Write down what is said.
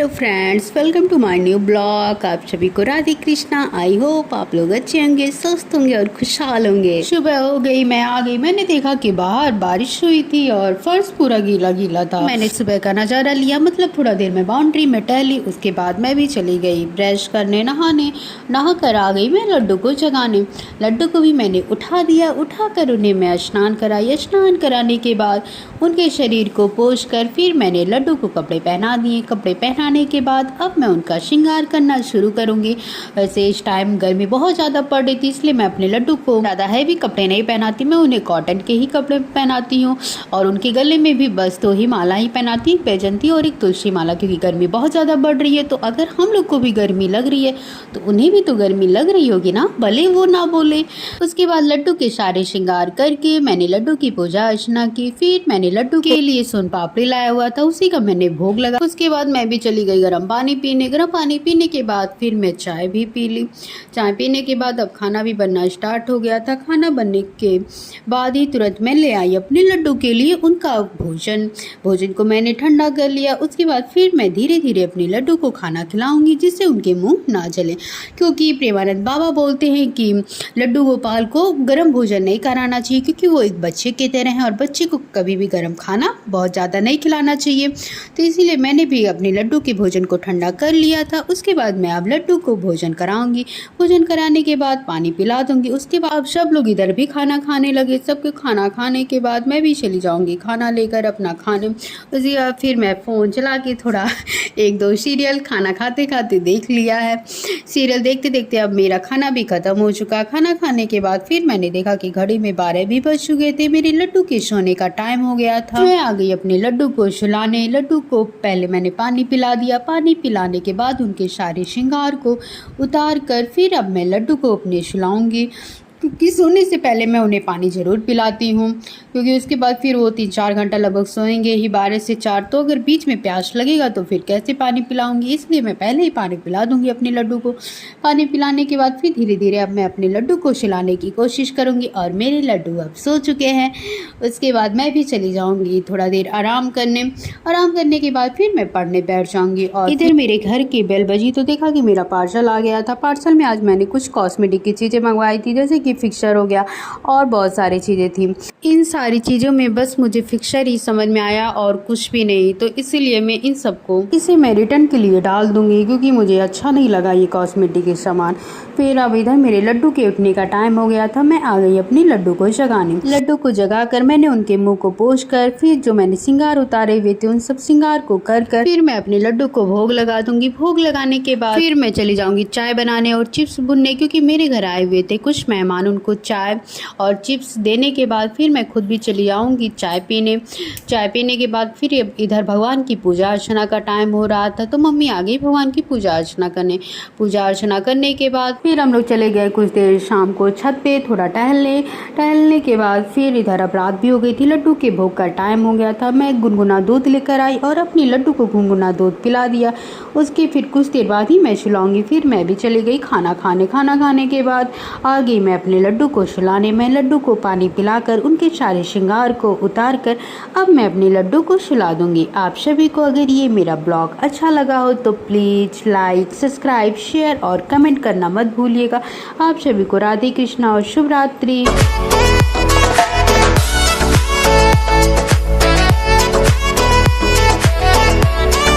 Hello friends, welcome to my new blog. आप सभी को राधे कृष्णा। आई होप आप लोग अच्छे होंगे, स्वस्थ होंगे और खुशहाल होंगे। सुबह हो गई, मैं आ गई। मैंने देखा कि बाहर बारिश हुई थी और फर्श पूरा गीला गीला था। मैंने सुबह का नज़ारा लिया, मतलब थोड़ा देर में बाउंड्री में टहली। उसके बाद मैं भी चली गई ब्रश करने, नहाने। नहा कर आ गई मैं लड्डू को जगाने। लड्डू को भी मैंने उठा दिया। उठा कर उन्हें मैं स्नान कराई। स्नान कराने के बाद उनके शरीर को पोंछ कर फिर मैंने लड्डू को कपड़े पहना दिए। कपड़े पहनाने के बाद अब मैं उनका श्रृंगार करना शुरू करूंगी। वैसे इस टाइम गर्मी बहुत ज़्यादा पड़ रही थी, इसलिए मैं अपने लड्डू को ज़्यादा हैवी कपड़े नहीं पहनाती। मैं उन्हें कॉटन के ही कपड़े पहनाती हूँ और उनके गले में भी बस 2 ही माला ही पहनाती, एक बैजंती और एक तुलसी माला, क्योंकि गर्मी बहुत ज़्यादा बढ़ रही है। तो अगर हम लोग को भी गर्मी लग रही है तो उन्हें भी तो गर्मी लग रही होगी ना, भले वो ना बोले। उसके बाद लड्डू के सारे श्रृंगार करके मैंने लड्डू की पूजा अर्चना की। फिर मैंने लड्डू के लिए सोन पापड़ी लाया हुआ था, उसी का मैंने भोग लगा। उसके बाद मैं भी चली गई गर्म पानी पीने। गर्म पानी पीने के बाद फिर मैं चाय भी पी ली। चाय पीने के बाद अब खाना भी बनना स्टार्ट हो गया था। खाना बनने के बाद ही तुरंत मैं ले आई अपने लड्डू के लिए उनका भोजन। भोजन को मैंने ठंडा कर लिया। उसके बाद फिर मैं धीरे धीरे अपने लड्डू को खाना खिलाऊंगी, जिससे उनके मुंह ना जले, क्योंकि प्रेमानंद बाबा बोलते हैं कि लड्डू गोपाल को गर्म भोजन नहीं कराना चाहिए, क्योंकि वो एक बच्चे की तरह है और बच्चे को कभी भी गर्म खाना बहुत ज़्यादा नहीं खिलाना चाहिए। तो इसीलिए मैंने भी अपने लड्डू के भोजन को ठंडा कर लिया था। उसके बाद मैं अब लड्डू को भोजन कराऊंगी। भोजन कराने के बाद पानी पिला दूंगी। उसके बाद अब सब लोग इधर भी खाना खाने लगे। सबके खाना खाने के बाद मैं भी चली जाऊंगी खाना लेकर अपना खाने। उसके बाद फिर मैं फ़ोन चला के थोड़ा 1-2 सीरियल खाना खाते खाते देख लिया है। सीरियल देखते देखते अब मेरा खाना भी ख़त्म हो चुका। खाना खाने के बाद फिर मैंने देखा कि घड़ी में 12 भी बज चुके थे। मेरे लड्डू के सोने का टाइम हो गया था। मैं आ गई अपने लड्डू को सुलाने। लड्डू को पहले मैंने पानी पिला दिया। पानी पिलाने के बाद उनके सारे श्रृंगार को उतार कर फिर अब मैं लड्डू को अपने सुलाऊंगी, क्योंकि सोने से पहले मैं उन्हें पानी ज़रूर पिलाती हूँ, क्योंकि उसके बाद फिर वो 3-4 घंटा लगभग सोएंगे ही, 12 से 4। तो अगर बीच में प्यास लगेगा तो फिर कैसे पानी पिलाऊंगी, इसलिए मैं पहले ही पानी पिला दूंगी अपने लड्डू को। पानी पिलाने के बाद फिर धीरे धीरे अब मैं अपने लड्डू को सुलाने की कोशिश करूँगी। और मेरे लड्डू अब सो चुके हैं। उसके बाद मैं भी चली जाऊँगी थोड़ा देर आराम करने। आराम करने के बाद फिर मैं पढ़ने बैठ जाऊँगी। और इधर मेरे घर की बेल बजी तो देखा कि मेरा पार्सल आ गया था। पार्सल में आज मैंने कुछ कॉस्मेटिक की चीज़ें मंगवाई थी, जैसे कि फिक्सर हो गया और बहुत सारी चीज़ें थी। इन सारी चीज़ों में बस मुझे फिक्सर ही समझ में आया और कुछ भी नहीं, तो इसीलिए मैं इन सबको मैं रिटर्न के लिए डाल दूंगी, क्योंकि मुझे अच्छा नहीं लगा ये कॉस्मेटिक के सामान। फिर अब इधर मेरे लड्डू के उठने का टाइम हो गया था। मैं आ गई अपनी लड्डू को जगाने। लड्डू को जगाकर मैंने उनके मुंह को पोंछ कर फिर जो मैंने श्रृंगार उतारे हुए थे उन सब श्रृंगार को कर फिर मैं अपने लड्डू को भोग लगा दूंगी। भोग लगाने के बाद फिर मैं चली जाऊंगी चाय बनाने और चिप्स भुनने, क्योंकि मेरे घर आए हुए थे कुछ मेहमान। उनको चाय और चिप्स देने के बाद फिर मैं खुद भी चली जाऊंगी चाय पीने। चाय पीने के बाद फिर इधर भगवान की पूजा अर्चना का टाइम हो रहा था, तो मम्मी आ गई भगवान की पूजा अर्चना करने। पूजा अर्चना करने के बाद फिर हम लोग चले गए कुछ देर शाम को छत पे थोड़ा टहलने के बाद फिर इधर अब रात भी हो गई थी। लड्डू के भोग का टाइम हो गया था। मैं गुनगुना दूध लेकर आई और अपनी लड्डू को गुनगुना दूध पिला दिया। उसके फिर कुछ देर बाद ही मैं सुलाऊंगी। फिर मैं भी चली गई खाना खाने। खाना खाने के बाद आ गई मैं अपने लड्डू को सुलाने। मैं लड्डू को पानी पिलाकर उनके सारे श्रृंगार को उतार कर अब मैं अपने लड्डू को सुला दूंगी। आप सभी को अगर ये मेरा ब्लॉग अच्छा लगा हो तो प्लीज़ लाइक, सब्सक्राइब, शेयर और कमेंट करना मत भूलिएगा। आप सभी को राधे कृष्णा और शुभ रात्रि।